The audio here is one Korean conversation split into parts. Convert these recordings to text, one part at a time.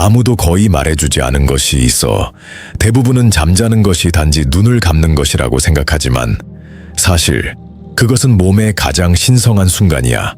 아무도 거의 말해주지 않은 것이 있어 대부분은 잠자는 것이 단지 눈을 감는 것이라고 생각하지만 사실 그것은 몸의 가장 신성한 순간이야.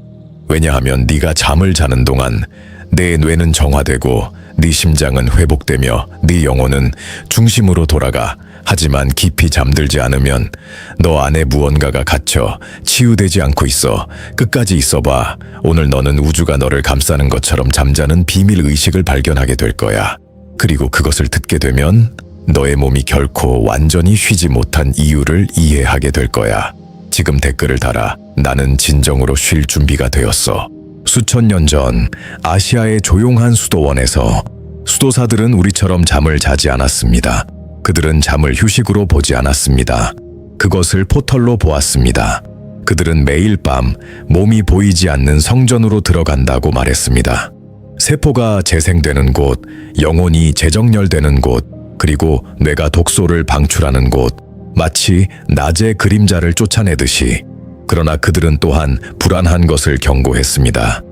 왜냐하면 네가 잠을 자는 동안 내 뇌는 정화되고 네 심장은 회복되며 네 영혼은 중심으로 돌아가. 하지만 깊이 잠들지 않으면 너 안에 무언가가 갇혀 치유되지 않고 있어. 끝까지 있어봐. 오늘 너는 우주가 너를 감싸는 것처럼 잠자는 비밀 의식을 발견하게 될 거야. 그리고 그것을 듣게 되면 너의 몸이 결코 완전히 쉬지 못한 이유를 이해하게 될 거야. 지금 댓글을 달아. 나는 진정으로 쉴 준비가 되었어. 수천 년 전 아시아의 조용한 수도원에서 수도사들은 우리처럼 잠을 자지 않았습니다. 그들은 잠을 휴식으로 보지 않았습니다. 그것을 포털로 보았습니다. 그들은 매일 밤 몸이 보이지 않는 성전으로 들어간다고 말했습니다. 세포가 재생되는 곳, 영혼이 재정렬되는 곳, 그리고 뇌가 독소를 방출하는 곳, 마치 낮의 그림자를 쫓아내듯이. 그러나 그들은 또한 불안한 것을 경고했습니다.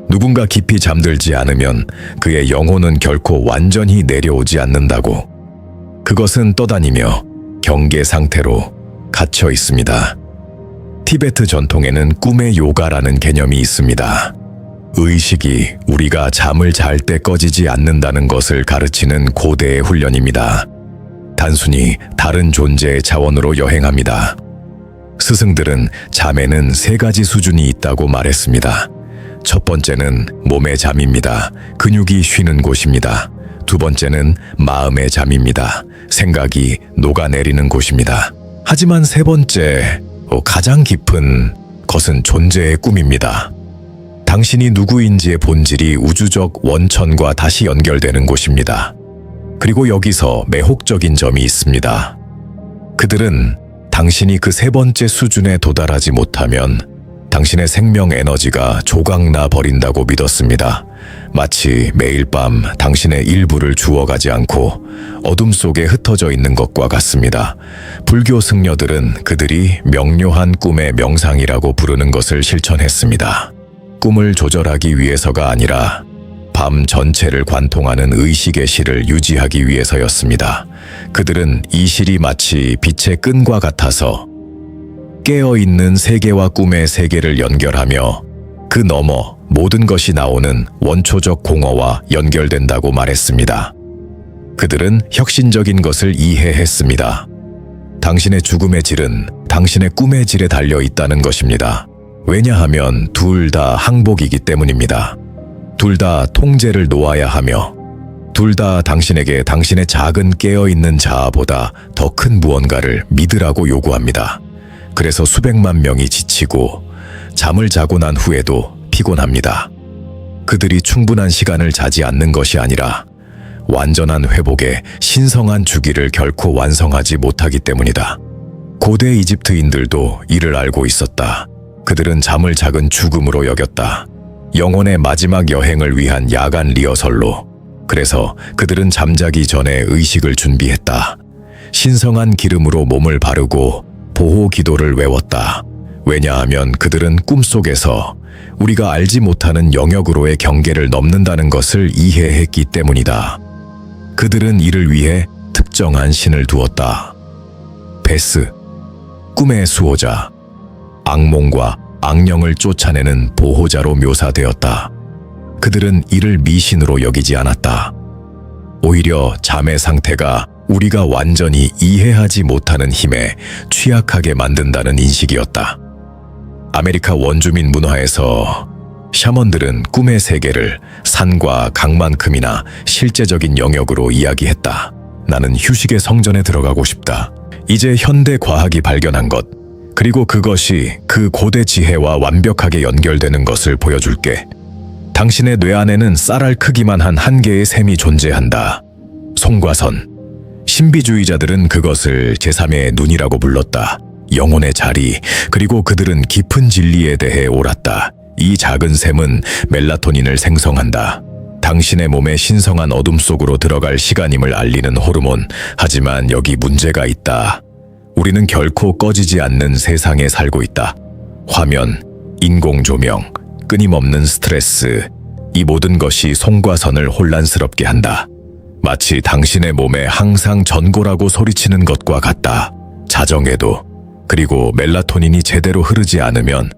누군가 깊이 잠들지 않으면 그의 영혼은 결코 완전히 내려오지 않는다고. 그것은 떠다니며 경계 상태로 갇혀 있습니다. 티베트 전통에는 꿈의 요가라는 개념이 있습니다. 의식이 우리가 잠을 잘 때 꺼지지 않는다는 것을 가르치는 고대의 훈련입니다. 단순히 다른 존재의 차원으로 여행합니다. 스승들은 잠에는 3가지 수준이 있다고 말했습니다. 첫 번째는 몸의 잠입니다. 근육이 쉬는 곳입니다. 두 번째는 마음의 잠입니다. 생각이 녹아내리는 곳입니다. 하지만 세 번째, 가장 깊은 것은 존재의 꿈입니다. 당신이 누구인지의 본질이 우주적 원천과 다시 연결되는 곳입니다. 그리고 여기서 매혹적인 점이 있습니다. 그들은 당신이 그 세 번째 수준에 도달하지 못하면 당신의 생명 에너지가 조각나 버린다고 믿었습니다. 마치 매일 밤 당신의 일부를 주워가지 않고 어둠 속에 흩어져 있는 것과 같습니다. 불교 승려들은 그들이 명료한 꿈의 명상이라고 부르는 것을 실천했습니다. 꿈을 조절하기 위해서가 아니라 밤 전체를 관통하는 의식의 실을 유지하기 위해서였습니다. 그들은 이 실이 마치 빛의 끈과 같아서 깨어있는 세계와 꿈의 세계를 연결하며 그 너머 모든 것이 나오는 원초적 공허와 연결된다고 말했습니다. 그들은 혁신적인 것을 이해했습니다. 당신의 죽음의 질은 당신의 꿈의 질에 달려 있다는 것입니다. 왜냐하면 둘 다 항복이기 때문입니다. 둘 다 통제를 놓아야 하며 둘 다 당신에게 당신의 작은 깨어있는 자아보다 더 큰 무언가를 믿으라고 요구합니다. 그래서 수백만 명이 지치고 잠을 자고 난 후에도 피곤합니다. 그들이 충분한 시간을 자지 않는 것이 아니라 완전한 회복에 신성한 주기를 결코 완성하지 못하기 때문이다. 고대 이집트인들도 이를 알고 있었다. 그들은 잠을 작은 죽음으로 여겼다. 영혼의 마지막 여행을 위한 야간 리허설로. 그래서 그들은 잠자기 전에 의식을 준비했다. 신성한 기름으로 몸을 바르고 보호 기도를 외웠다. 왜냐하면 그들은 꿈속에서 우리가 알지 못하는 영역으로의 경계를 넘는다는 것을 이해했기 때문이다. 그들은 이를 위해 특정한 신을 두었다. 베스, 꿈의 수호자, 악몽과 악령을 쫓아내는 보호자로 묘사되었다. 그들은 이를 미신으로 여기지 않았다. 오히려 잠의 상태가 우리가 완전히 이해하지 못하는 힘에 취약하게 만든다는 인식이었다. 아메리카 원주민 문화에서 샤먼들은 꿈의 세계를 산과 강만큼이나 실제적인 영역으로 이야기했다. 나는 휴식의 성전에 들어가고 싶다. 이제 현대 과학이 발견한 것, 그리고 그것이 그 고대 지혜와 완벽하게 연결되는 것을 보여줄게. 당신의 뇌 안에는 쌀알 크기만 한 개의 샘이 존재한다. 송과선. 신비주의자들은 그것을 제3의 눈이라고 불렀다. 영혼의 자리, 그리고 그들은 깊은 진리에 대해 옳았다. 이 작은 샘은 멜라토닌을 생성한다. 당신의 몸의 신성한 어둠 속으로 들어갈 시간임을 알리는 호르몬. 하지만 여기 문제가 있다. 우리는 결코 꺼지지 않는 세상에 살고 있다. 화면, 인공 조명, 끊임없는 스트레스, 이 모든 것이 송과선을 혼란스럽게 한다. 마치 당신의 몸에 항상 전고라고 소리치는 것과 같다. 자정에도, 그리고 멜라토닌이 제대로 흐르지 않으면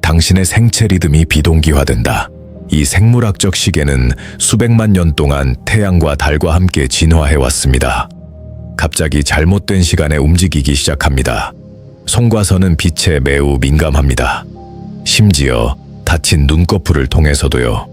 당신의 생체 리듬이 비동기화된다. 이 생물학적 시계는 수백만 년 동안 태양과 달과 함께 진화해왔습니다. 갑자기 잘못된 시간에 움직이기 시작합니다. 송과선은 빛에 매우 민감합니다. 심지어 닫힌 눈꺼풀을 통해서도요.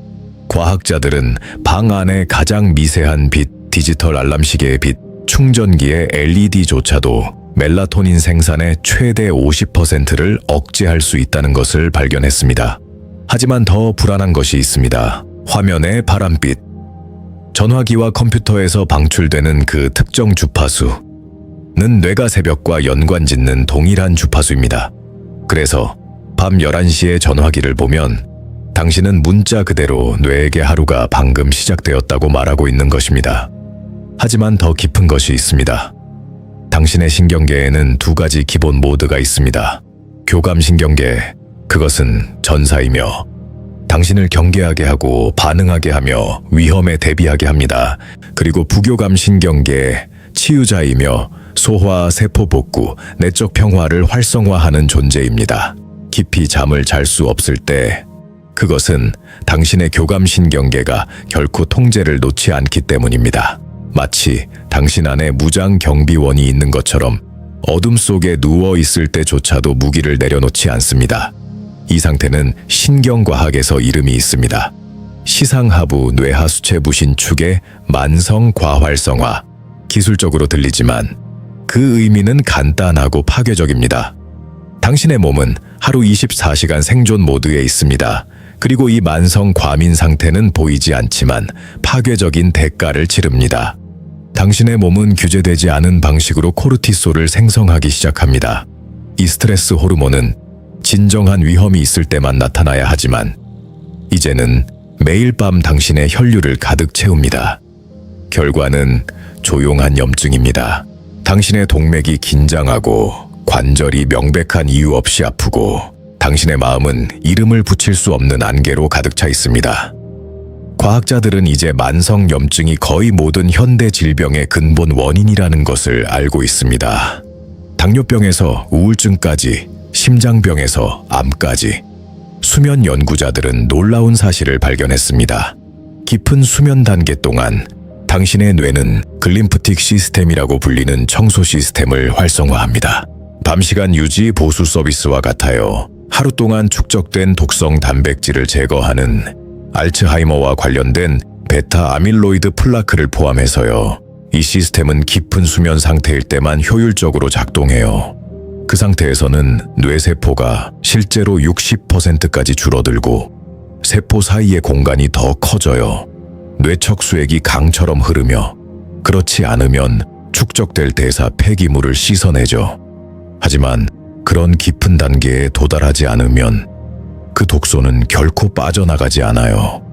과학자들은 방 안의 가장 미세한 빛, 디지털 알람시계의 빛, 충전기의 LED조차도 멜라토닌 생산의 최대 50%를 억제할 수 있다는 것을 발견했습니다. 하지만 더 불안한 것이 있습니다. 화면의 파란빛. 전화기와 컴퓨터에서 방출되는 그 특정 주파수는 뇌가 새벽과 연관짓는 동일한 주파수입니다. 그래서 밤 11시에 전화기를 보면 당신은 문자 그대로 뇌에게 하루가 방금 시작되었다고 말하고 있는 것입니다. 하지만 더 깊은 것이 있습니다. 당신의 신경계에는 두 가지 기본 모드가 있습니다. 교감신경계, 그것은 전사이며 당신을 경계하게 하고 반응하게 하며 위험에 대비하게 합니다. 그리고 부교감신경계, 치유자이며 소화, 세포 복구, 내적 평화를 활성화하는 존재입니다. 깊이 잠을 잘 수 없을 때 그것은 당신의 교감신경계가 결코 통제를 놓지 않기 때문입니다. 마치 당신 안에 무장 경비원이 있는 것처럼 어둠 속에 누워 있을 때조차도 무기를 내려놓지 않습니다. 이 상태는 신경과학에서 이름이 있습니다. 시상하부 뇌하수체 무신축의 만성 과활성화. 기술적으로 들리지만 그 의미는 간단하고 파괴적입니다. 당신의 몸은 하루 24시간 생존 모드에 있습니다. 그리고 이 만성 과민 상태는 보이지 않지만 파괴적인 대가를 치릅니다. 당신의 몸은 규제되지 않은 방식으로 코르티솔을 생성하기 시작합니다. 이 스트레스 호르몬은 진정한 위험이 있을 때만 나타나야 하지만 이제는 매일 밤 당신의 혈류를 가득 채웁니다. 결과는 조용한 염증입니다. 당신의 동맥이 긴장하고 관절이 명백한 이유 없이 아프고 당신의 마음은 이름을 붙일 수 없는 안개로 가득 차 있습니다. 과학자들은 이제 만성 염증이 거의 모든 현대 질병의 근본 원인이라는 것을 알고 있습니다. 당뇨병에서 우울증까지, 심장병에서 암까지. 수면 연구자들은 놀라운 사실을 발견했습니다. 깊은 수면 단계 동안 당신의 뇌는 글림프틱 시스템이라고 불리는 청소 시스템을 활성화합니다. 밤시간 유지 보수 서비스와 같아요. 하루 동안 축적된 독성 단백질을 제거하는 알츠하이머와 관련된 베타 아밀로이드 플라크를 포함해서요. 이 시스템은 깊은 수면 상태일 때만 효율적으로 작동해요. 그 상태에서는 뇌세포가 실제로 60%까지 줄어들고 세포 사이의 공간이 더 커져요. 뇌척수액이 강처럼 흐르며 그렇지 않으면 축적될 대사 폐기물을 씻어내죠. 하지만 그런 깊은 단계에 도달하지 않으면 그 독소는 결코 빠져나가지 않아요.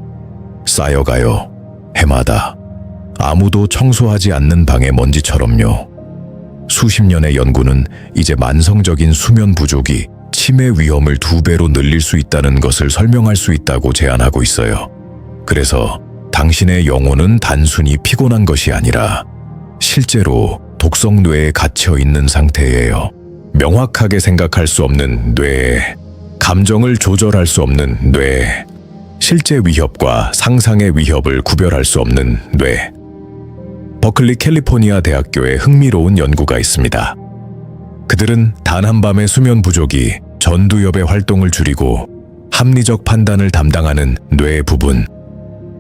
쌓여가요. 해마다. 아무도 청소하지 않는 방의 먼지처럼요. 수십 년의 연구는 이제 만성적인 수면 부족이 치매 위험을 2배로 늘릴 수 있다는 것을 설명할 수 있다고 제안하고 있어요. 그래서 당신의 영혼은 단순히 피곤한 것이 아니라 실제로 독성 뇌에 갇혀 있는 상태예요. 명확하게 생각할 수 없는 뇌, 감정을 조절할 수 없는 뇌, 실제 위협과 상상의 위협을 구별할 수 없는 뇌. 버클리 캘리포니아 대학교에 흥미로운 연구가 있습니다. 그들은 단 한밤의 수면 부족이 전두엽의 활동을 줄이고 합리적 판단을 담당하는 뇌 부분,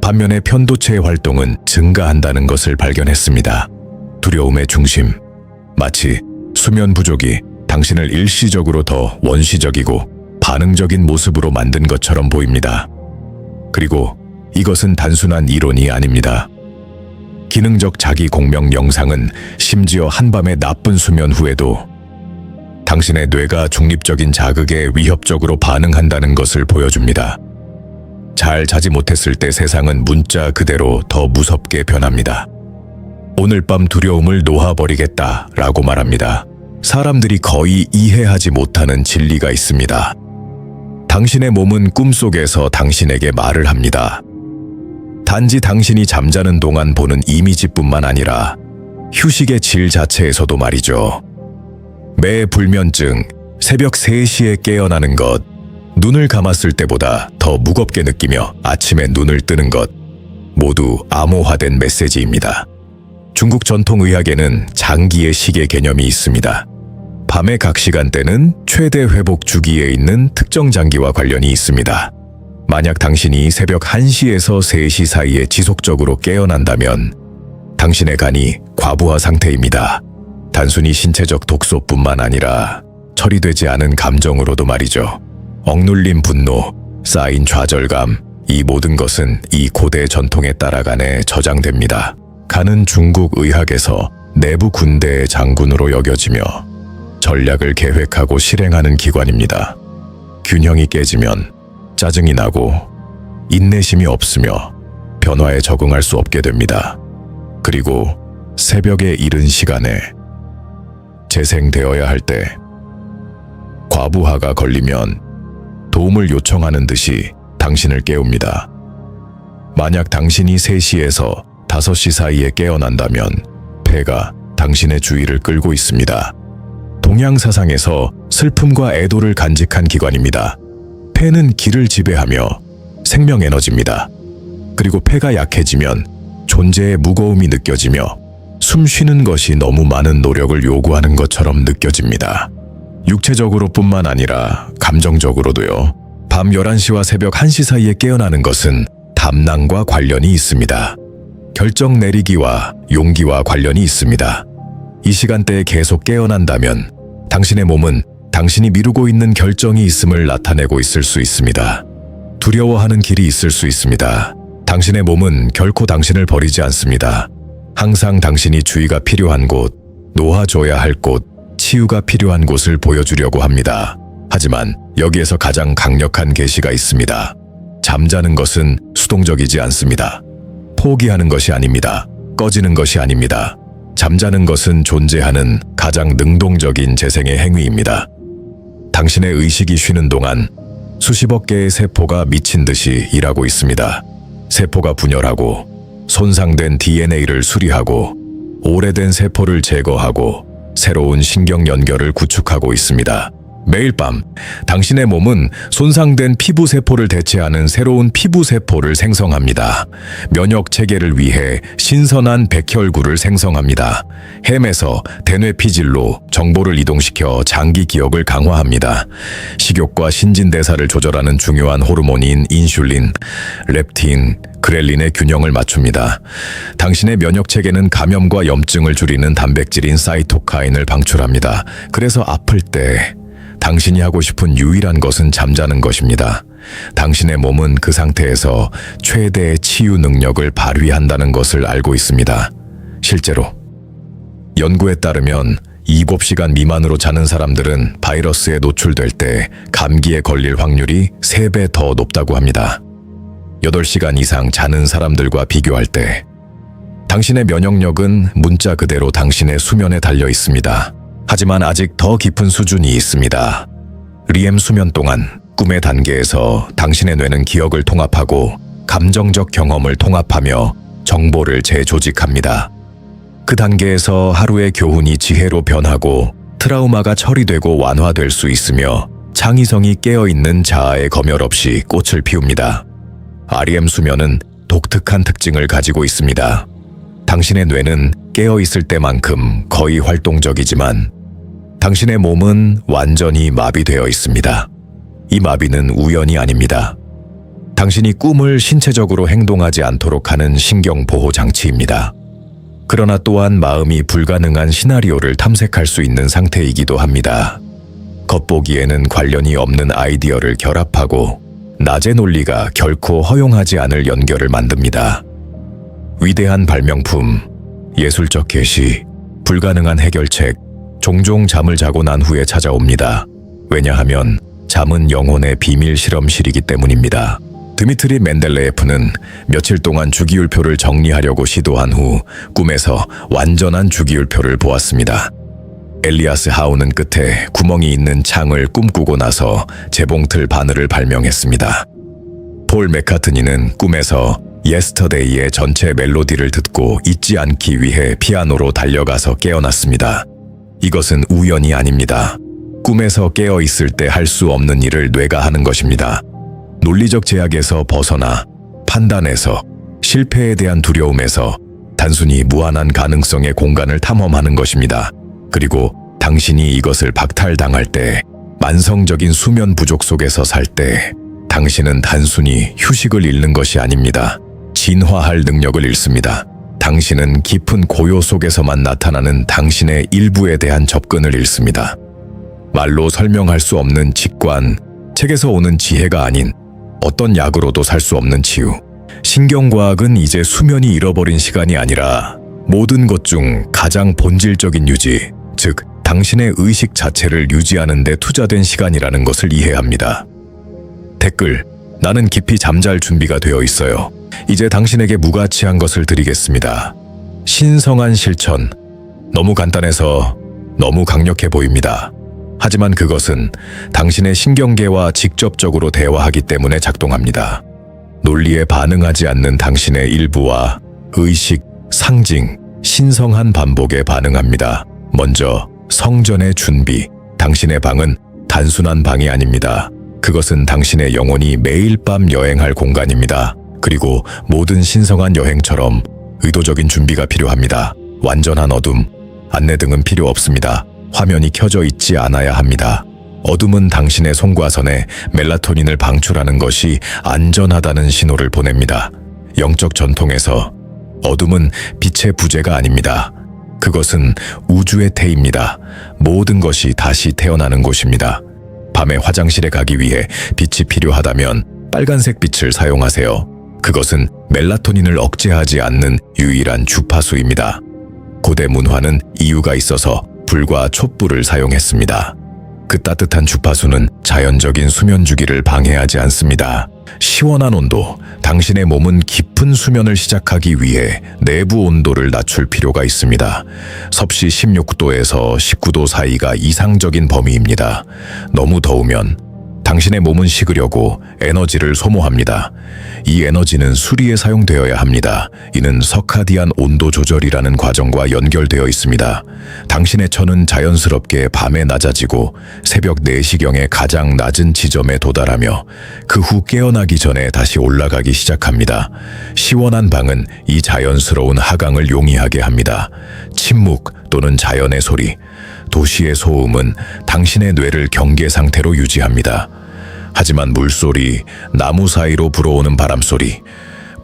반면에 편도체의 활동은 증가한다는 것을 발견했습니다. 두려움의 중심, 마치 수면 부족이 당신을 일시적으로 더 원시적이고 반응적인 모습으로 만든 것처럼 보입니다. 그리고 이것은 단순한 이론이 아닙니다. 기능적 자기 공명 영상은 심지어 한밤의 나쁜 수면 후에도 당신의 뇌가 중립적인 자극에 위협적으로 반응한다는 것을 보여줍니다. 잘 자지 못했을 때 세상은 문자 그대로 더 무섭게 변합니다. 오늘 밤 두려움을 놓아버리겠다 라고 말합니다. 사람들이 거의 이해하지 못하는 진리가 있습니다. 당신의 몸은 꿈속에서 당신에게 말을 합니다. 단지 당신이 잠자는 동안 보는 이미지뿐만 아니라 휴식의 질 자체에서도 말이죠. 매 불면증, 새벽 3시에 깨어나는 것, 눈을 감았을 때보다 더 무겁게 느끼며 아침에 눈을 뜨는 것, 모두 암호화된 메시지입니다. 중국 전통의학에는 장기의 시계 개념이 있습니다. 밤의 각 시간대는 최대 회복 주기에 있는 특정 장기와 관련이 있습니다. 만약 당신이 새벽 1시에서 3시 사이에 지속적으로 깨어난다면 당신의 간이 과부하 상태입니다. 단순히 신체적 독소뿐만 아니라 처리되지 않은 감정으로도 말이죠. 억눌린 분노, 쌓인 좌절감, 이 모든 것은 이 고대 전통에 따라간에 저장됩니다. 간은 중국 의학에서 내부 군대의 장군으로 여겨지며 전략을 계획하고 실행하는 기관입니다. 균형이 깨지면 짜증이 나고 인내심이 없으며 변화에 적응할 수 없게 됩니다. 그리고 새벽에 이른 시간에 재생되어야 할 때 과부하가 걸리면 도움을 요청하는 듯이 당신을 깨웁니다. 만약 당신이 3시에서 5시 사이에 깨어난다면 폐가 당신의 주의를 끌고 있습니다. 동양 사상에서 슬픔과 애도를 간직한 기관입니다. 폐는 기를 지배하며 생명 에너지입니다. 그리고 폐가 약해지면 존재의 무거움이 느껴지며 숨 쉬는 것이 너무 많은 노력을 요구하는 것처럼 느껴집니다. 육체적으로뿐만 아니라 감정적으로도요. 밤 11시와 새벽 1시 사이에 깨어나는 것은 담낭과 관련이 있습니다. 결정 내리기와 용기와 관련이 있습니다. 이 시간대에 계속 깨어난다면 당신의 몸은 당신이 미루고 있는 결정이 있음을 나타내고 있을 수 있습니다. 두려워하는 길이 있을 수 있습니다. 당신의 몸은 결코 당신을 버리지 않습니다. 항상 당신이 주의가 필요한 곳, 놓아줘야 할 곳, 치유가 필요한 곳을 보여주려고 합니다. 하지만 여기에서 가장 강력한 계시가 있습니다. 잠자는 것은 수동적이지 않습니다. 포기하는 것이 아닙니다. 꺼지는 것이 아닙니다. 잠자는 것은 존재하는 가장 능동적인 재생의 행위입니다. 당신의 의식이 쉬는 동안 수십억 개의 세포가 미친 듯이 일하고 있습니다. 세포가 분열하고 손상된 DNA를 수리하고 오래된 세포를 제거하고 새로운 신경 연결을 구축하고 있습니다. 매일 밤 당신의 몸은 손상된 피부 세포를 대체하는 새로운 피부 세포를 생성합니다. 면역 체계를 위해 신선한 백혈구를 생성합니다. 햄에서 대뇌피질로 정보를 이동시켜 장기 기억을 강화합니다. 식욕과 신진대사를 조절하는 중요한 호르몬인 인슐린, 렙틴, 그렐린의 균형을 맞춥니다. 당신의 면역 체계는 감염과 염증을 줄이는 단백질인 사이토카인을 방출합니다. 그래서 아플 때 당신이 하고 싶은 유일한 것은 잠자는 것입니다. 당신의 몸은 그 상태에서 최대의 치유 능력을 발휘한다는 것을 알고 있습니다. 실제로 연구에 따르면 7시간 미만으로 자는 사람들은 바이러스에 노출될 때 감기에 걸릴 확률이 3배 더 높다고 합니다. 8시간 이상 자는 사람들과 비교할 때 당신의 면역력은 문자 그대로 당신의 수면에 달려 있습니다. 하지만 아직 더 깊은 수준이 있습니다. REM 수면 동안 꿈의 단계에서 당신의 뇌는 기억을 통합하고 감정적 경험을 통합하며 정보를 재조직합니다. 그 단계에서 하루의 교훈이 지혜로 변하고 트라우마가 처리되고 완화될 수 있으며 창의성이 깨어있는 자아의 검열 없이 꽃을 피웁니다. REM 수면은 독특한 특징을 가지고 있습니다. 당신의 뇌는 깨어있을 때만큼 거의 활동적이지만 당신의 몸은 완전히 마비되어 있습니다. 이 마비는 우연이 아닙니다. 당신이 꿈을 신체적으로 행동하지 않도록 하는 신경보호 장치입니다. 그러나 또한 마음이 불가능한 시나리오를 탐색할 수 있는 상태이기도 합니다. 겉보기에는 관련이 없는 아이디어를 결합하고 낮의 논리가 결코 허용하지 않을 연결을 만듭니다. 위대한 발명품, 예술적 계시, 불가능한 해결책, 종종 잠을 자고 난 후에 찾아옵니다. 왜냐하면 잠은 영혼의 비밀 실험실이기 때문입니다. 드미트리 멘델레예프는 며칠 동안 주기율표를 정리하려고 시도한 후 꿈에서 완전한 주기율표를 보았습니다. 엘리아스 하우는 끝에 구멍이 있는 창을 꿈꾸고 나서 재봉틀 바늘을 발명했습니다. 폴 맥카트니는 꿈에서 예스터데이의 전체 멜로디를 듣고 잊지 않기 위해 피아노로 달려가서 깨어났습니다. 이것은 우연이 아닙니다. 꿈에서 깨어 있을 때 할 수 없는 일을 뇌가 하는 것입니다. 논리적 제약에서 벗어나 판단에서, 실패에 대한 두려움에서 단순히 무한한 가능성의 공간을 탐험하는 것입니다. 그리고 당신이 이것을 박탈당할 때, 만성적인 수면 부족 속에서 살 때, 당신은 단순히 휴식을 잃는 것이 아닙니다. 진화할 능력을 잃습니다. 당신은 깊은 고요 속에서만 나타나는 당신의 일부에 대한 접근을 잃습니다. 말로 설명할 수 없는 직관, 책에서 오는 지혜가 아닌 어떤 약으로도 살 수 없는 치유. 신경과학은 이제 수면이 잃어버린 시간이 아니라 모든 것 중 가장 본질적인 유지, 즉 당신의 의식 자체를 유지하는 데 투자된 시간이라는 것을 이해합니다. 댓글: 나는 깊이 잠잘 준비가 되어 있어요. 이제 당신에게 무가치한 것을 드리겠습니다. 신성한 실천. 너무 간단해서 너무 강력해 보입니다. 하지만 그것은 당신의 신경계와 직접적으로 대화하기 때문에 작동합니다. 논리에 반응하지 않는 당신의 일부와 의식, 상징, 신성한 반복에 반응합니다. 먼저 성전의 준비. 당신의 방은 단순한 방이 아닙니다. 그것은 당신의 영혼이 매일 밤 여행할 공간입니다. 그리고 모든 신성한 여행처럼 의도적인 준비가 필요합니다. 완전한 어둠, 안내등은 필요 없습니다. 화면이 켜져 있지 않아야 합니다. 어둠은 당신의 송과선에 멜라토닌을 방출하는 것이 안전하다는 신호를 보냅니다. 영적 전통에서 어둠은 빛의 부재가 아닙니다. 그것은 우주의 태입니다. 모든 것이 다시 태어나는 곳입니다. 밤에 화장실에 가기 위해 빛이 필요하다면 빨간색 빛을 사용하세요. 그것은 멜라토닌을 억제하지 않는 유일한 주파수입니다. 고대 문화는 이유가 있어서 불과 촛불을 사용했습니다. 그 따뜻한 주파수는 자연적인 수면 주기를 방해하지 않습니다. 시원한 온도. 당신의 몸은 깊은 수면을 시작하기 위해 내부 온도를 낮출 필요가 있습니다. 섭씨 16도에서 19도 사이가 이상적인 범위입니다. 너무 더우면 당신의 몸은 식으려고 에너지를 소모합니다. 이 에너지는 수리에 사용되어야 합니다. 이는 서카디안 온도 조절이라는 과정과 연결되어 있습니다. 당신의 천은 자연스럽게 밤에 낮아지고 새벽 4시경에 가장 낮은 지점에 도달하며 그 후 깨어나기 전에 다시 올라가기 시작합니다. 시원한 방은 이 자연스러운 하강을 용이하게 합니다. 침묵 또는 자연의 소리, 도시의 소음은 당신의 뇌를 경계 상태로 유지합니다. 하지만 물소리, 나무 사이로 불어오는 바람소리,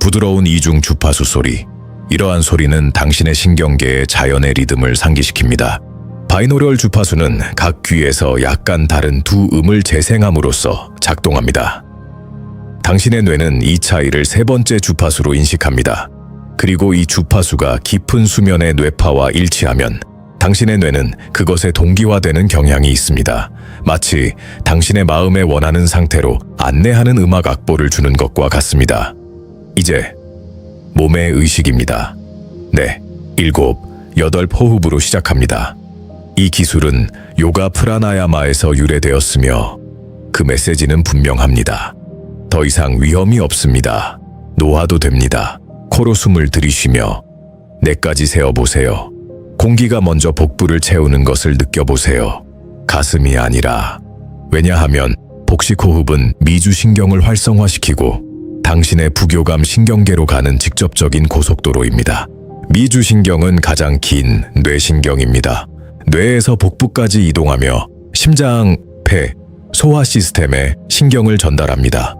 부드러운 이중 주파수 소리, 이러한 소리는 당신의 신경계의 자연의 리듬을 상기시킵니다. 바이노럴 주파수는 각 귀에서 약간 다른 두 음을 재생함으로써 작동합니다. 당신의 뇌는 이 차이를 세 번째 주파수로 인식합니다. 그리고 이 주파수가 깊은 수면의 뇌파와 일치하면 당신의 뇌는 그것에 동기화되는 경향이 있습니다. 마치 당신의 마음에 원하는 상태로 안내하는 음악 악보를 주는 것과 같습니다. 이제 몸의 의식입니다. 4, 7, 8 호흡으로 시작합니다. 이 기술은 요가 프라나야마에서 유래되었으며 그 메시지는 분명합니다. 더 이상 위험이 없습니다. 놓아도 됩니다. 코로 숨을 들이쉬며 뇌까지 세어보세요. 공기가 먼저 복부를 채우는 것을 느껴보세요. 가슴이 아니라. 왜냐하면 복식호흡은 미주신경을 활성화시키고 당신의 부교감 신경계로 가는 직접적인 고속도로입니다. 미주신경은 가장 긴 뇌신경입니다. 뇌에서 복부까지 이동하며 심장, 폐, 소화 시스템에 신경을 전달합니다.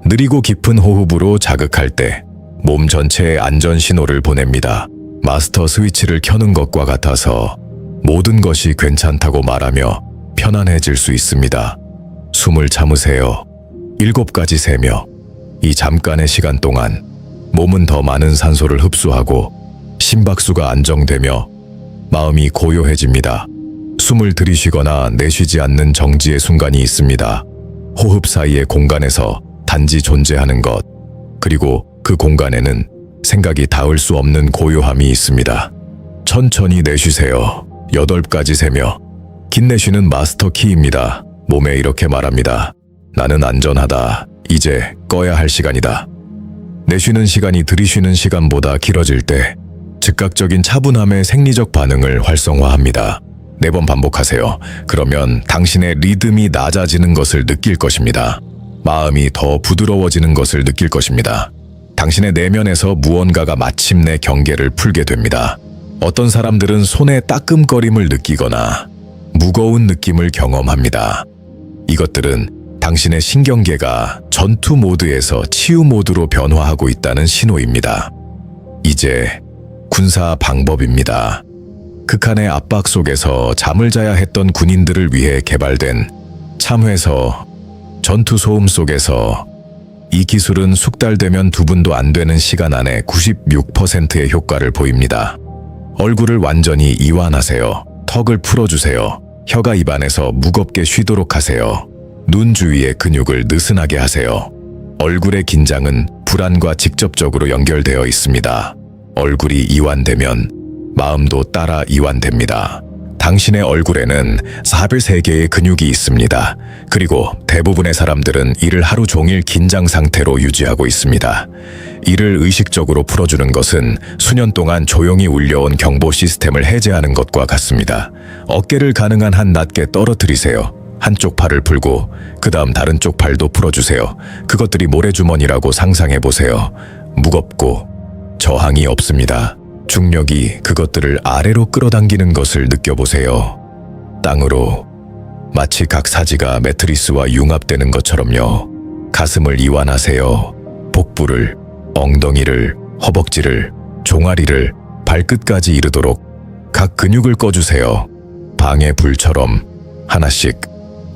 느리고 깊은 호흡으로 자극할 때 몸 전체에 안전 신호를 보냅니다. 마스터 스위치를 켜는 것과 같아서 모든 것이 괜찮다고 말하며 편안해질 수 있습니다. 숨을 참으세요. 7가지 세며 이 잠깐의 시간 동안 몸은 더 많은 산소를 흡수하고 심박수가 안정되며 마음이 고요해집니다. 숨을 들이쉬거나 내쉬지 않는 정지의 순간이 있습니다. 호흡 사이의 공간에서 단지 존재하는 것, 그리고 그 공간에는 생각이 닿을 수 없는 고요함이 있습니다. 천천히 내쉬세요. 8가지 세며 긴 내쉬는 마스터 키입니다. 몸에 이렇게 말합니다. 나는 안전하다. 이제 꺼야 할 시간이다. 내쉬는 시간이 들이쉬는 시간보다 길어질 때 즉각적인 차분함의 생리적 반응을 활성화합니다. 4번 반복하세요. 그러면 당신의 리듬이 낮아지는 것을 느낄 것입니다. 마음이 더 부드러워지는 것을 느낄 것입니다. 당신의 내면에서 무언가가 마침내 경계를 풀게 됩니다. 어떤 사람들은 손에 따끔거림을 느끼거나 무거운 느낌을 경험합니다. 이것들은 당신의 신경계가 전투 모드에서 치유 모드로 변화하고 있다는 신호입니다. 이제 군사 방법입니다. 극한의 압박 속에서 잠을 자야 했던 군인들을 위해 개발된 참회서 전투 소음 속에서 이 기술은 숙달되면 2분도 안 되는 시간 안에 96%의 효과를 보입니다. 얼굴을 완전히 이완하세요. 턱을 풀어주세요. 혀가 입안에서 무겁게 쉬도록 하세요. 눈 주위의 근육을 느슨하게 하세요. 얼굴의 긴장은 불안과 직접적으로 연결되어 있습니다. 얼굴이 이완되면 마음도 따라 이완됩니다. 당신의 얼굴에는 403개의 근육이 있습니다. 그리고 대부분의 사람들은 이를 하루 종일 긴장 상태로 유지하고 있습니다. 이를 의식적으로 풀어주는 것은 수년 동안 조용히 울려온 경보 시스템을 해제하는 것과 같습니다. 어깨를 가능한 한 낮게 떨어뜨리세요. 한쪽 팔을 풀고 그 다음 다른 쪽 팔도 풀어주세요. 그것들이 모래주머니라고 상상해보세요. 무겁고 저항이 없습니다. 중력이 그것들을 아래로 끌어당기는 것을 느껴보세요. 땅으로 마치 각 사지가 매트리스와 융합되는 것처럼요. 가슴을 이완하세요. 복부를, 엉덩이를, 허벅지를, 종아리를 발끝까지 이르도록 각 근육을 꺼주세요. 방의 불처럼 하나씩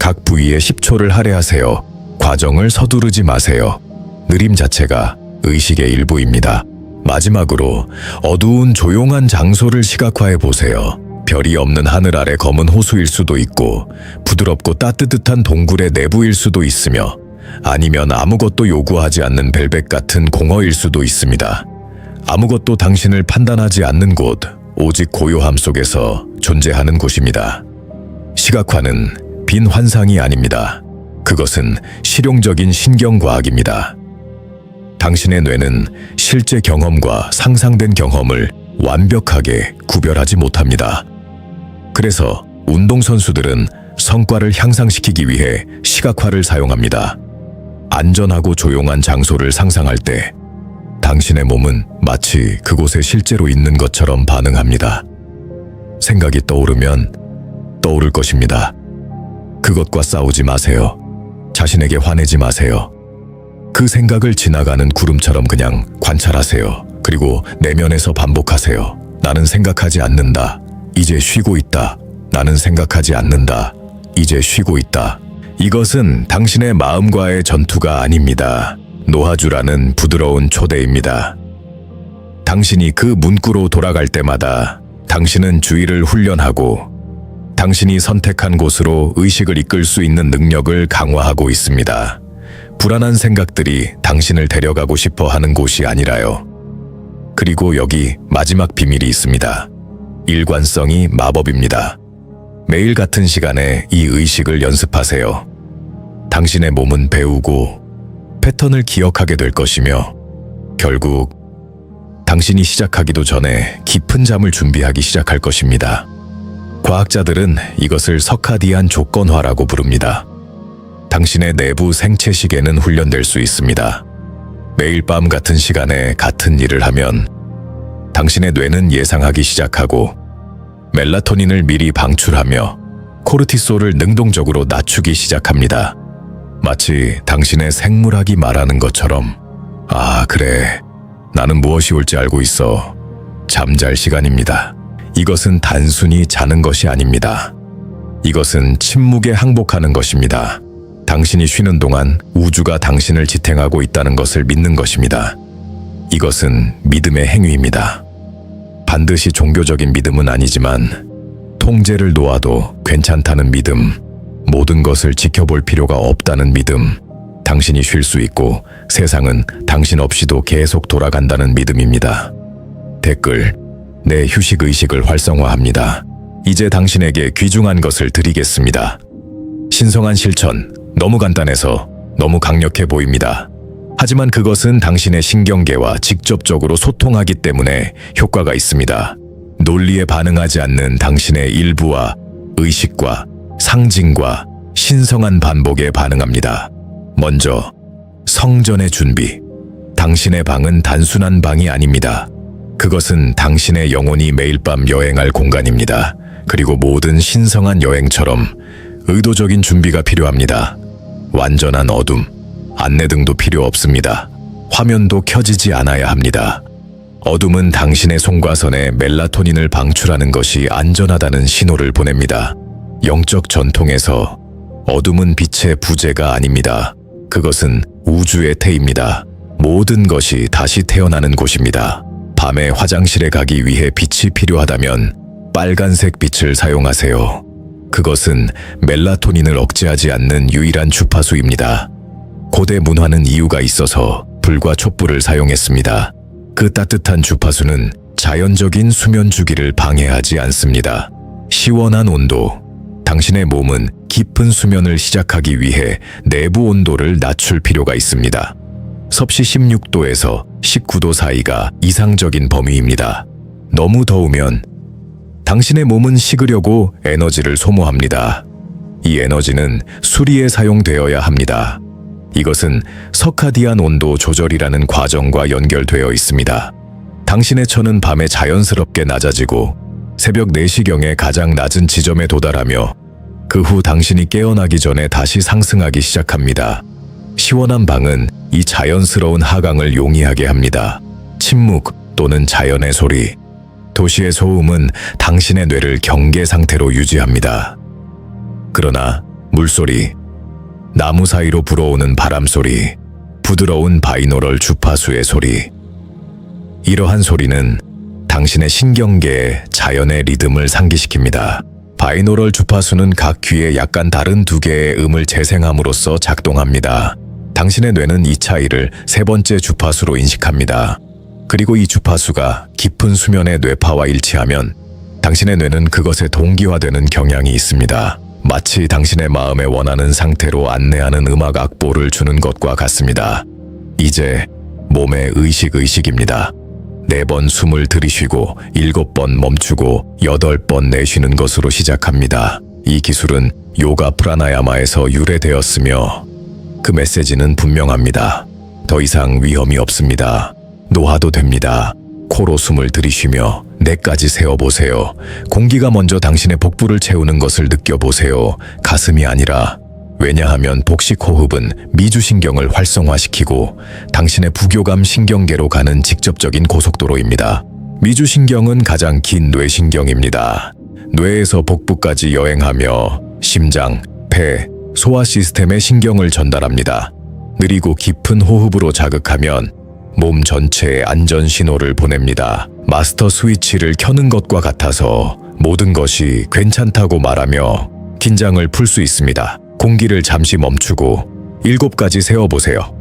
각 부위에 10초를 할애하세요. 과정을 서두르지 마세요. 느림 자체가 의식의 일부입니다. 마지막으로 어두운 조용한 장소를 시각화해 보세요. 별이 없는 하늘 아래 검은 호수일 수도 있고 부드럽고 따뜻한 동굴의 내부일 수도 있으며 아니면 아무것도 요구하지 않는 벨벳 같은 공허일 수도 있습니다. 아무것도 당신을 판단하지 않는 곳, 오직 고요함 속에서 존재하는 곳입니다. 시각화는 빈 환상이 아닙니다. 그것은 실용적인 신경과학입니다. 당신의 뇌는 실제 경험과 상상된 경험을 완벽하게 구별하지 못합니다. 그래서 운동선수들은 성과를 향상시키기 위해 시각화를 사용합니다. 안전하고 조용한 장소를 상상할 때 당신의 몸은 마치 그곳에 실제로 있는 것처럼 반응합니다. 생각이 떠오르면 떠오를 것입니다. 그것과 싸우지 마세요. 자신에게 화내지 마세요. 그 생각을 지나가는 구름처럼 그냥 관찰하세요. 그리고 내면에서 반복하세요. 나는 생각하지 않는다. 이제 쉬고 있다. 나는 생각하지 않는다. 이제 쉬고 있다. 이것은 당신의 마음과의 전투가 아닙니다. 노하주라는 부드러운 초대입니다. 당신이 그 문구로 돌아갈 때마다 당신은 주의를 훈련하고 당신이 선택한 곳으로 의식을 이끌 수 있는 능력을 강화하고 있습니다. 불안한 생각들이 당신을 데려가고 싶어 하는 곳이 아니라요. 그리고 여기 마지막 비밀이 있습니다. 일관성이 마법입니다. 매일 같은 시간에 이 의식을 연습하세요. 당신의 몸은 배우고 패턴을 기억하게 될 것이며 결국 당신이 시작하기도 전에 깊은 잠을 준비하기 시작할 것입니다. 과학자들은 이것을 서카디안 조건화라고 부릅니다. 당신의 내부 생체 시계는 훈련될 수 있습니다. 매일 밤 같은 시간에 같은 일을 하면 당신의 뇌는 예상하기 시작하고 멜라토닌을 미리 방출하며 코르티솔을 능동적으로 낮추기 시작합니다. 마치 당신의 생물학이 말하는 것처럼 아, 그래. 나는 무엇이 올지 알고 있어. 잠잘 시간입니다. 이것은 단순히 자는 것이 아닙니다. 이것은 침묵에 항복하는 것입니다. 당신이 쉬는 동안 우주가 당신을 지탱하고 있다는 것을 믿는 것입니다. 이것은 믿음의 행위입니다. 반드시 종교적인 믿음은 아니지만 통제를 놓아도 괜찮다는 믿음, 모든 것을 지켜볼 필요가 없다는 믿음, 당신이 쉴 수 있고 세상은 당신 없이도 계속 돌아간다는 믿음입니다. 댓글, 내 휴식의식을 활성화합니다. 이제 당신에게 귀중한 것을 드리겠습니다. 신성한 실천, 너무 간단해서 너무 강력해 보입니다. 하지만 그것은 당신의 신경계와 직접적으로 소통하기 때문에 효과가 있습니다. 논리에 반응하지 않는 당신의 일부와 의식과 상징과 신성한 반복에 반응합니다. 먼저, 성전의 준비. 당신의 방은 단순한 방이 아닙니다. 그것은 당신의 영혼이 매일 밤 여행할 공간입니다. 그리고 모든 신성한 여행처럼 의도적인 준비가 필요합니다. 완전한 어둠, 안내등도 필요 없습니다. 화면도 켜지지 않아야 합니다. 어둠은 당신의 송과선에 멜라토닌을 방출하는 것이 안전하다는 신호를 보냅니다. 영적 전통에서 어둠은 빛의 부재가 아닙니다. 그것은 우주의 태입니다. 모든 것이 다시 태어나는 곳입니다. 밤에 화장실에 가기 위해 빛이 필요하다면 빨간색 빛을 사용하세요. 그것은 멜라토닌을 억제하지 않는 유일한 주파수입니다. 고대 문화는 이유가 있어서 불과 촛불을 사용했습니다. 그 따뜻한 주파수는 자연적인 수면 주기를 방해하지 않습니다. 시원한 온도. 당신의 몸은 깊은 수면을 시작하기 위해 내부 온도를 낮출 필요가 있습니다. 섭씨 16도에서 19도 사이가 이상적인 범위입니다. 너무 더우면 당신의 몸은 식으려고 에너지를 소모합니다. 이 에너지는 수리에 사용되어야 합니다. 이것은 서카디안 온도 조절이라는 과정과 연결되어 있습니다. 당신의 천은 밤에 자연스럽게 낮아지고 새벽 4시경에 가장 낮은 지점에 도달하며 그 후 당신이 깨어나기 전에 다시 상승하기 시작합니다. 시원한 방은 이 자연스러운 하강을 용이하게 합니다. 침묵 또는 자연의 소리. 도시의 소음은 당신의 뇌를 경계 상태로 유지합니다. 그러나 물소리, 나무 사이로 불어오는 바람 소리, 부드러운 바이노럴 주파수의 소리. 이러한 소리는 당신의 신경계에 자연의 리듬을 상기시킵니다. 바이노럴 주파수는 각 귀에 약간 다른 2개의 음을 재생함으로써 작동합니다. 당신의 뇌는 이 차이를 3번째 주파수로 인식합니다. 그리고 이 주파수가 깊은 수면의 뇌파와 일치하면 당신의 뇌는 그것에 동기화되는 경향이 있습니다. 마치 당신의 마음에 원하는 상태로 안내하는 음악 악보를 주는 것과 같습니다. 이제 몸의 의식입니다. 4번 숨을 들이쉬고 7번 멈추고 8번 내쉬는 것으로 시작합니다. 이 기술은 요가 프라나야마에서 유래되었으며 그 메시지는 분명합니다. 더 이상 위험이 없습니다. 노화도 됩니다. 코로 숨을 들이쉬며 4까지 세어보세요. 공기가 먼저 당신의 복부를 채우는 것을 느껴보세요. 가슴이 아니라. 왜냐하면 복식호흡은 미주신경을 활성화시키고 당신의 부교감 신경계로 가는 직접적인 고속도로입니다. 미주신경은 가장 긴 뇌신경입니다. 뇌에서 복부까지 여행하며 심장, 폐, 소화 시스템에 신경을 전달합니다. 느리고 깊은 호흡으로 자극하면 몸 전체에 안전 신호를 보냅니다. 마스터 스위치를 켜는 것과 같아서 모든 것이 괜찮다고 말하며 긴장을 풀 수 있습니다. 공기를 잠시 멈추고 7까지 세어보세요.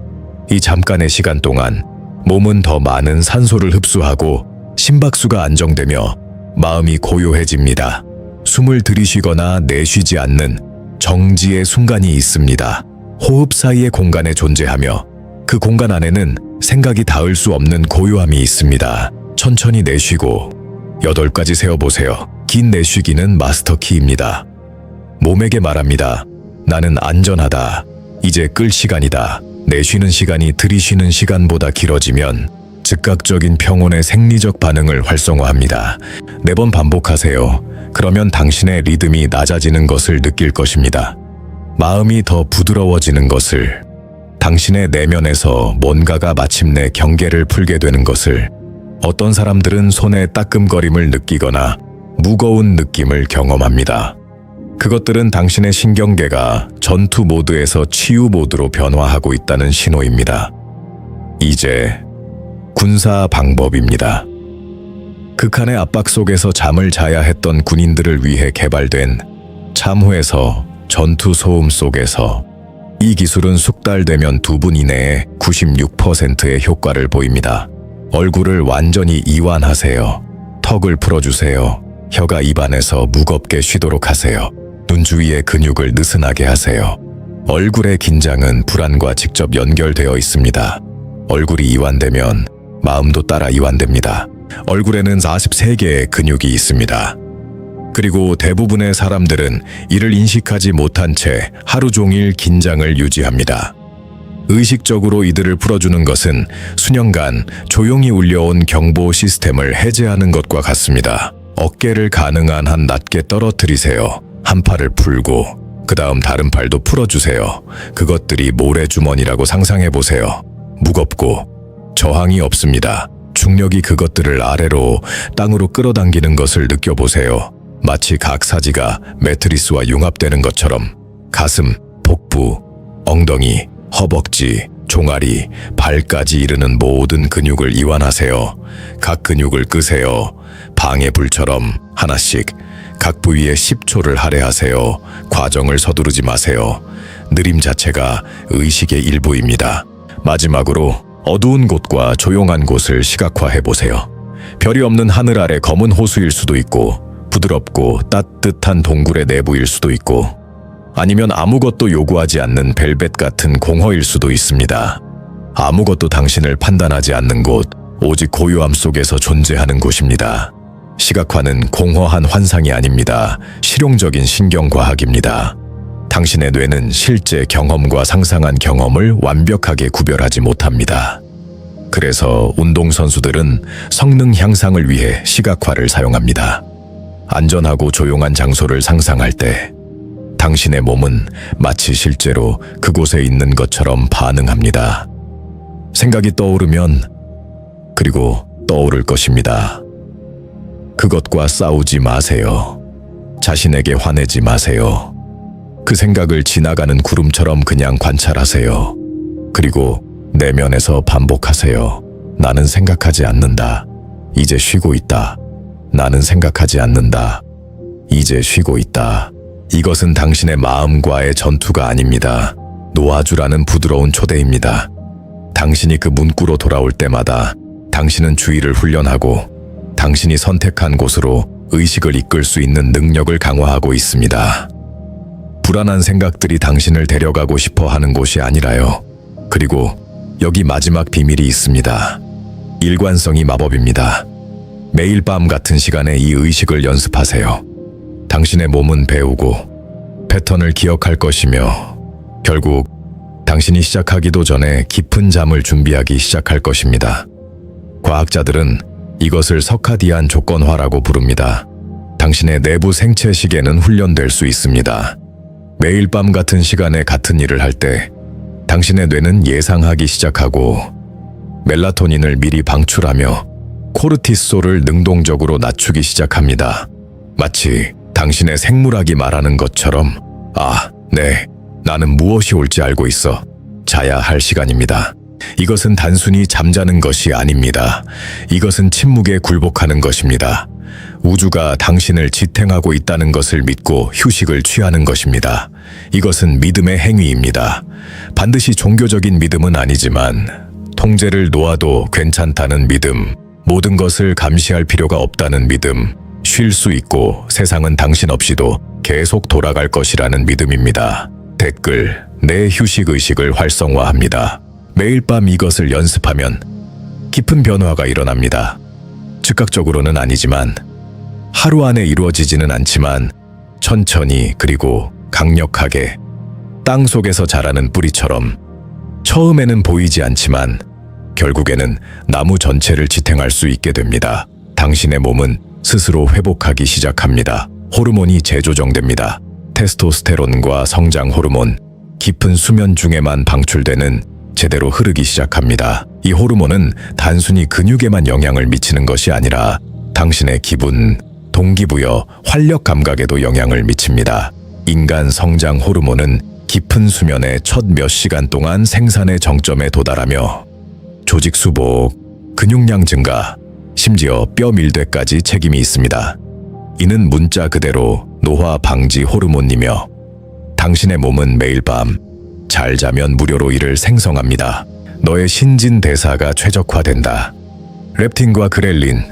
이 잠깐의 시간 동안 몸은 더 많은 산소를 흡수하고 심박수가 안정되며 마음이 고요해집니다. 숨을 들이쉬거나 내쉬지 않는 정지의 순간이 있습니다. 호흡 사이의 공간에 존재하며 그 공간 안에는 생각이 닿을 수 없는 고요함이 있습니다. 천천히 내쉬고 8까지 세어보세요. 긴 내쉬기는 마스터 키입니다. 몸에게 말합니다. 나는 안전하다. 이제 끌 시간이다. 내쉬는 시간이 들이쉬는 시간보다 길어지면 즉각적인 평온의 생리적 반응을 활성화합니다. 4번 반복하세요. 그러면 당신의 리듬이 낮아지는 것을 느낄 것입니다. 마음이 더 부드러워지는 것을, 당신의 내면에서 뭔가가 마침내 경계를 풀게 되는 것을, 어떤 사람들은 손에 따끔거림을 느끼거나 무거운 느낌을 경험합니다. 그것들은 당신의 신경계가 전투 모드에서 치유 모드로 변화하고 있다는 신호입니다. 이제 군사 방법입니다. 극한의 압박 속에서 잠을 자야 했던 군인들을 위해 개발된 참호에서 전투 소음 속에서 이 기술은 숙달되면 2분 이내에 96%의 효과를 보입니다. 얼굴을 완전히 이완하세요. 턱을 풀어주세요. 혀가 입안에서 무겁게 쉬도록 하세요. 눈 주위의 근육을 느슨하게 하세요. 얼굴의 긴장은 불안과 직접 연결되어 있습니다. 얼굴이 이완되면 마음도 따라 이완됩니다. 얼굴에는 43개의 근육이 있습니다. 그리고 대부분의 사람들은 이를 인식하지 못한 채 하루 종일 긴장을 유지합니다. 의식적으로 이들을 풀어주는 것은 수년간 조용히 울려온 경보 시스템을 해제하는 것과 같습니다. 어깨를 가능한 한 낮게 떨어뜨리세요. 한 팔을 풀고 그 다음 다른 팔도 풀어주세요. 그것들이 모래주머니라고 상상해보세요. 무겁고 저항이 없습니다. 중력이 그것들을 아래로 땅으로 끌어당기는 것을 느껴보세요. 마치 각 사지가 매트리스와 융합되는 것처럼 가슴, 복부, 엉덩이, 허벅지, 종아리, 발까지 이르는 모든 근육을 이완하세요. 각 근육을 끄세요. 방해 불처럼 하나씩 각 부위에 10초를 할애하세요. 과정을 서두르지 마세요. 느림 자체가 의식의 일부입니다. 마지막으로 어두운 곳과 조용한 곳을 시각화해보세요. 별이 없는 하늘 아래 검은 호수일 수도 있고 부드럽고 따뜻한 동굴의 내부일 수도 있고 아니면 아무것도 요구하지 않는 벨벳 같은 공허일 수도 있습니다. 아무것도 당신을 판단하지 않는 곳, 오직 고요함 속에서 존재하는 곳입니다. 시각화는 공허한 환상이 아닙니다. 실용적인 신경과학입니다. 당신의 뇌는 실제 경험과 상상한 경험을 완벽하게 구별하지 못합니다. 그래서 운동선수들은 성능 향상을 위해 시각화를 사용합니다. 안전하고 조용한 장소를 상상할 때 당신의 몸은 마치 실제로 그곳에 있는 것처럼 반응합니다. 생각이 떠오르면 그리고 떠오를 것입니다. 그것과 싸우지 마세요. 자신에게 화내지 마세요. 그 생각을 지나가는 구름처럼 그냥 관찰하세요. 그리고 내면에서 반복하세요. 나는 생각하지 않는다. 이제 쉬고 있다. 나는 생각하지 않는다. 이제 쉬고 있다. 이것은 당신의 마음과의 전투가 아닙니다. 놓아주라는 부드러운 초대입니다. 당신이 그 문구로 돌아올 때마다 당신은 주의를 훈련하고 당신이 선택한 곳으로 의식을 이끌 수 있는 능력을 강화하고 있습니다. 불안한 생각들이 당신을 데려가고 싶어 하는 곳이 아니라요. 그리고 여기 마지막 비밀이 있습니다. 일관성이 마법입니다. 매일 밤 같은 시간에 이 의식을 연습하세요. 당신의 몸은 배우고 패턴을 기억할 것이며 결국 당신이 시작하기도 전에 깊은 잠을 준비하기 시작할 것입니다. 과학자들은 이것을 서카디안 조건화라고 부릅니다. 당신의 내부 생체 시계는 훈련될 수 있습니다. 매일 밤 같은 시간에 같은 일을 할 때 당신의 뇌는 예상하기 시작하고 멜라토닌을 미리 방출하며 코르티솔을 능동적으로 낮추기 시작합니다. 마치 당신의 생물학이 말하는 것처럼 네, 나는 무엇이 올지 알고 있어. 자야 할 시간입니다. 이것은 단순히 잠자는 것이 아닙니다. 이것은 침묵에 굴복하는 것입니다. 우주가 당신을 지탱하고 있다는 것을 믿고 휴식을 취하는 것입니다. 이것은 믿음의 행위입니다. 반드시 종교적인 믿음은 아니지만 통제를 놓아도 괜찮다는 믿음, 모든 것을 감시할 필요가 없다는 믿음, 쉴 수 있고 세상은 당신 없이도 계속 돌아갈 것이라는 믿음입니다. 댓글, 내 휴식의식을 활성화합니다. 매일 밤 이것을 연습하면 깊은 변화가 일어납니다. 즉각적으로는 아니지만 하루 안에 이루어지지는 않지만 천천히 그리고 강력하게 땅 속에서 자라는 뿌리처럼 처음에는 보이지 않지만 결국에는 나무 전체를 지탱할 수 있게 됩니다. 당신의 몸은 스스로 회복하기 시작합니다. 호르몬이 재조정됩니다. 테스토스테론과 성장 호르몬, 깊은 수면 중에만 방출되는 제대로 흐르기 시작합니다. 이 호르몬은 단순히 근육에만 영향을 미치는 것이 아니라 당신의 기분, 동기부여, 활력 감각에도 영향을 미칩니다. 인간 성장 호르몬은 깊은 수면의 첫 몇 시간 동안 생산의 정점에 도달하며 조직 수복, 근육량 증가, 심지어 뼈 밀대까지 책임이 있습니다. 이는 문자 그대로 노화 방지 호르몬이며 당신의 몸은 매일 밤 잘 자면 무료로 이를 생성합니다. 너의 신진대사가 최적화된다. 렙틴과 그렐린,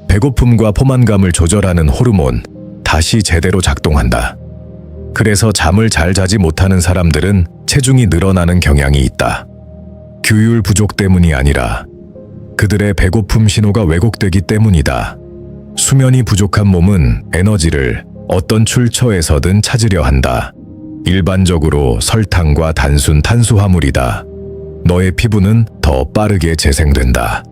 배고픔과 포만감을 조절하는 호르몬, 다시 제대로 작동한다. 그래서 잠을 잘 자지 못하는 사람들은 체중이 늘어나는 경향이 있다. 규율 부족 때문이 아니라 그들의 배고픔 신호가 왜곡되기 때문이다. 수면이 부족한 몸은 에너지를 어떤 출처에서든 찾으려 한다. 일반적으로 설탕과 단순 탄수화물이다. 너의 피부는 더 빠르게 재생된다.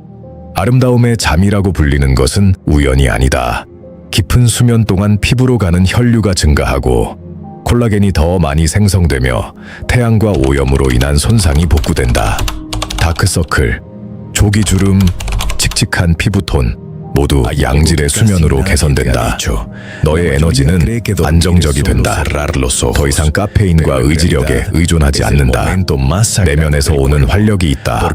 아름다움의 잠이라고 불리는 것은 우연이 아니다. 깊은 수면 동안 피부로 가는 혈류가 증가하고 콜라겐이 더 많이 생성되며 태양과 오염으로 인한 손상이 복구된다. 다크서클, 조기주름, 칙칙한 피부톤 모두 양질의 수면으로 개선된다. 너의 에너지는 안정적이 된다. 더 이상 카페인과 의지력에 의존하지 않는다. 내면에서 오는 활력이 있다.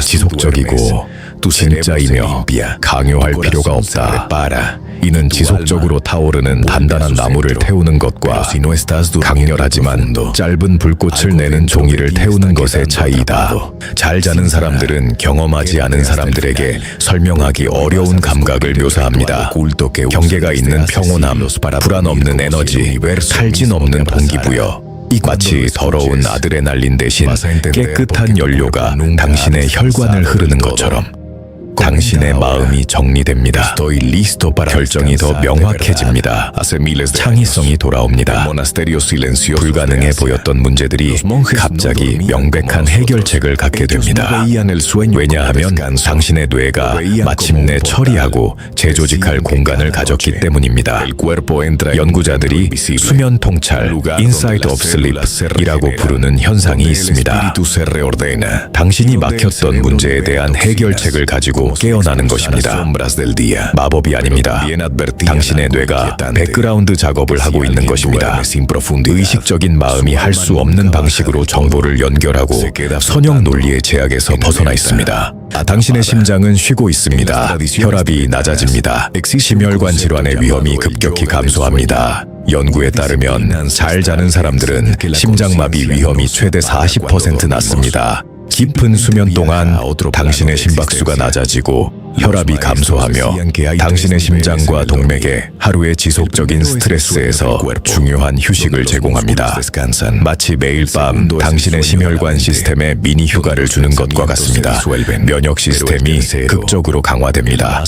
지속적이고 진짜이며 강요할 필요가 없다. 이는 지속적으로 타오르는 단단한 나무를 태우는 것과 강렬하지만 짧은 불꽃을 내는 종이를 태우는 것의 차이이다. 잘 자는 사람들은 경험하지 않은 사람들에게 설명하기 어려운 감각을 묘사합니다. 경계가 있는 평온함, 불안 없는 에너지, 탈진 없는 동기부여. 마치 더러운 아드레날린 대신 깨끗한 연료가 당신의 혈관을 흐르는 것처럼 당신의 마음이 정리됩니다. 결정이 더 명확해집니다. 창의성이 돌아옵니다. 불가능해 보였던 문제들이 갑자기 명백한 해결책을 갖게 됩니다. 왜냐하면 당신의 뇌가 마침내 처리하고 재조직할 공간을 가졌기 때문입니다. 연구자들이 수면 통찰, 인사이트 오브 슬립이라고 부르는 현상이 있습니다. 당신이 막혔던 문제에 대한 해결책을 가지고 깨어나는 것입니다. 마법이 아닙니다. 당신의 뇌가 백그라운드 작업을 하고 있는 것입니다. 의식적인 마음이 할 수 없는 방식으로 정보를 연결하고 선형 논리의 제약에서 벗어나 있습니다. 당신의 심장은 쉬고 있습니다. 혈압이 낮아집니다. 심혈관 질환의 위험이 급격히 감소합니다. 연구에 따르면 잘 자는 사람들은 심장마비 위험이 최대 40% 낮습니다. 깊은 수면 동안 당신의 심박수가 낮아지고 혈압이 감소하며 당신의 심장과 동맥에 하루의 지속적인 스트레스에서 중요한 휴식을 제공합니다. 마치 매일 밤 당신의 심혈관 시스템에 미니 휴가를 주는 것과 같습니다. 면역 시스템이 극적으로 강화됩니다.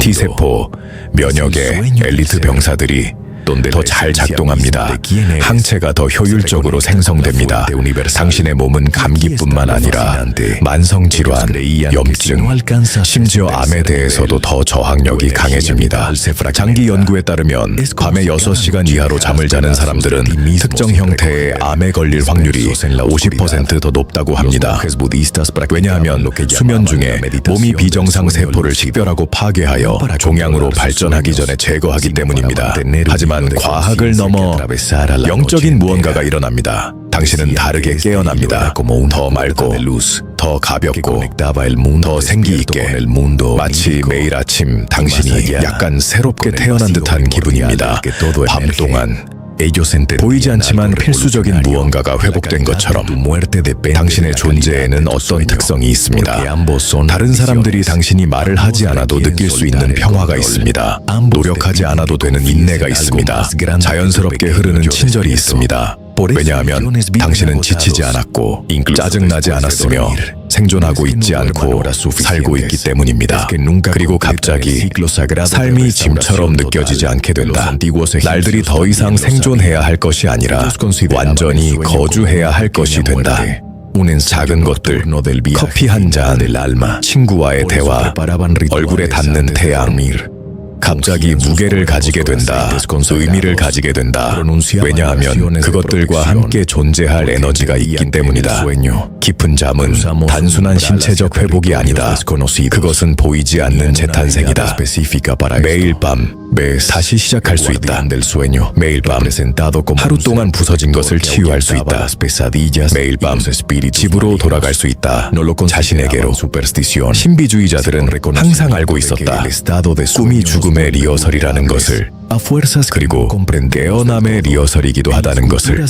T세포, 면역의 엘리트 병사들이 더 잘 작동합니다. 항체가 더 효율적으로 생성됩니다. 당신의 몸은 감기뿐만 아니라 만성질환, 염증, 심지어 암에 대해서도 더 저항력이 강해집니다. 장기 연구에 따르면 밤에 6시간 이하로 잠을 자는 사람들은 특정 형태의 암에 걸릴 확률이 50% 더 높다고 합니다. 왜냐하면 수면 중에 몸이 비정상 세포를 식별하고 파괴하여 종양으로 발전하기 전에 제거하기 때문입니다. 하지만 과학을 넘어 영적인 무언가가 일어납니다. 당신은 다르게 깨어납니다. 더 맑고, 더 가볍고, 더 생기있게, 마치 매일 아침 당신이 약간 새롭게 태어난 듯한 기분입니다. 밤 동안 보이지 않지만 필수적인 무언가가 회복된 것처럼 당신의 존재에는 어떤 특성이 있습니다. 다른 사람들이 당신이 말을 하지 않아도 느낄 수 있는 평화가 있습니다. 노력하지 않아도 되는 인내가 있습니다. 자연스럽게 흐르는 친절이 있습니다. 왜냐하면 당신은 지치지 않았고 짜증나지 않았으며 생존하고 있지 않고 살고 있기 때문입니다. 그리고 갑자기 삶이 짐처럼 느껴지지 않게 된다. 날들이 더 이상 생존해야 할 것이 아니라 완전히 거주해야 할 것이 된다. 작은 것들, 커피 한 잔, 친구와의 대화, 얼굴에 닿는 태양, 갑자기 무게를 가지게 된다. 의미를 가지게 된다. 왜냐하면 그것들과 함께 존재할 에너지가 있기 때문이다. 깊은 잠은 단순한 신체적 회복이 아니다. 그것은 보이지 않는 재탄생이다. 매일 밤 다시 시작할 수 있다. 매일 밤 하루 동안 부서진 것을 치유할 수 있다. 매일 밤 집으로 돌아갈 수 있다. 자신에게로. 신비주의자들은 항상 알고 있었다. 꿈이 죽음의 리허설이라는 것을. 그리고 깨어남의 리허설이기도 하다는 것을.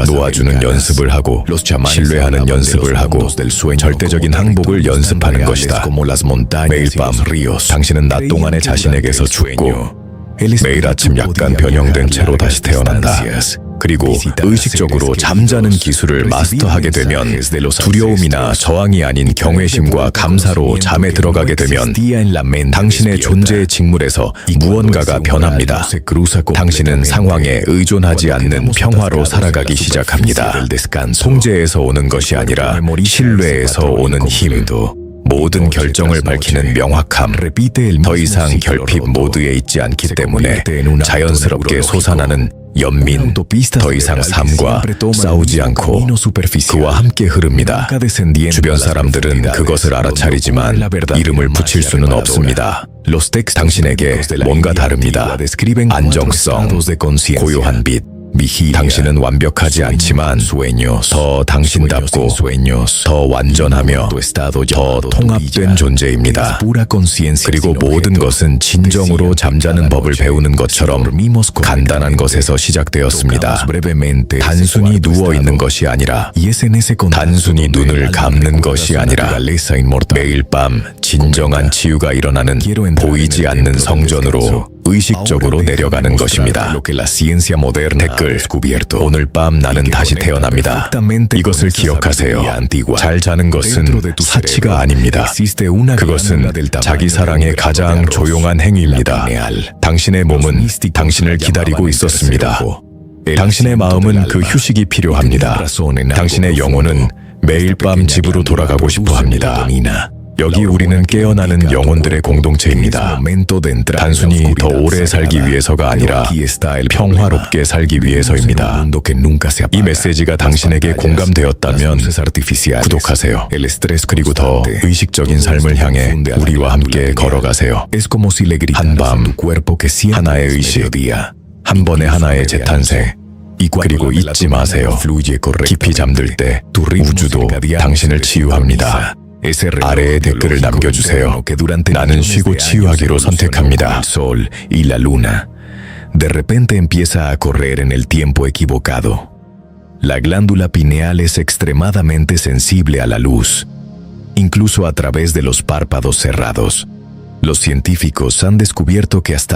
놓아주는 연습을 하고 신뢰하는 연습을 하고 절대적인 항복을 연습하는 것이다. 매일 밤 당신은 낮 동안의 자신에게서 죽고 매일 아침 약간 변형된 채로 다시 태어난다. 그리고 의식적으로 잠자는 기술을 마스터하게 되면 두려움이나 저항이 아닌 경외심과 감사로 잠에 들어가게 되면 당신의 존재의 직물에서 무언가가 변합니다. 당신은 상황에 의존하지 않는 평화로 살아가기 시작합니다. 통제에서 오는 것이 아니라 신뢰에서 오는 힘. 모든 결정을 밝히는 명확함, 더 이상 결핍 모드에 있지 않기 때문에 자연스럽게 솟아나는 연민, 더 이상 삶과 싸우지 않고 그와 함께 흐릅니다. 주변 사람들은 그것을 알아차리지만 이름을 붙일 수는 없습니다. 당신에게 뭔가 다릅니다. 안정성, 고요한 빛. 당신은 완벽하지 않지만 더 당신답고 더 완전하며 더 통합된 존재입니다. 그리고 모든 것은 진정으로 잠자는 법을 배우는 것처럼 간단한 것에서 시작되었습니다. 단순히 누워있는 것이 아니라, 단순히 눈을 감는 것이 아니라, 매일 밤 진정한 치유가 일어나는 보이지 않는 성전으로 의식적으로 내려가는 것입니다. 댓글, 오늘 밤 나는 다시 태어납니다. 이것을 기억하세요. 잘 자는 것은 사치가 아닙니다. 그것은 자기 사랑의 가장 조용한 행위입니다. 당신의 몸은 당신을 기다리고 있었습니다. 당신의 마음은 그 휴식이 필요합니다. 당신의 영혼은 매일 밤 집으로 돌아가고 싶어 합니다. 여기 우리는 깨어나는 영혼들의 공동체입니다. 단순히 더 오래 살기 위해서가 아니라 평화롭게 살기 위해서입니다. 이 메시지가 당신에게 공감되었다면 구독하세요. 그리고 더 의식적인 삶을 향해 우리와 함께 걸어가세요. 한밤, 하나의 의식, 한 번의 하나의 재탄생. 그리고 잊지 마세요. 깊이 잠들 때 우주도 당신을 치유합니다. 아래에 댓글을 남겨주세요. 나는 쉬고 치유하기로 선택합니다. De repente empieza a correr en el tiempo equivocado. La glándula pineal es extremadamente sensible a la luz, incluso a través de los párpados cerrados. Los científicos han descubierto que hasta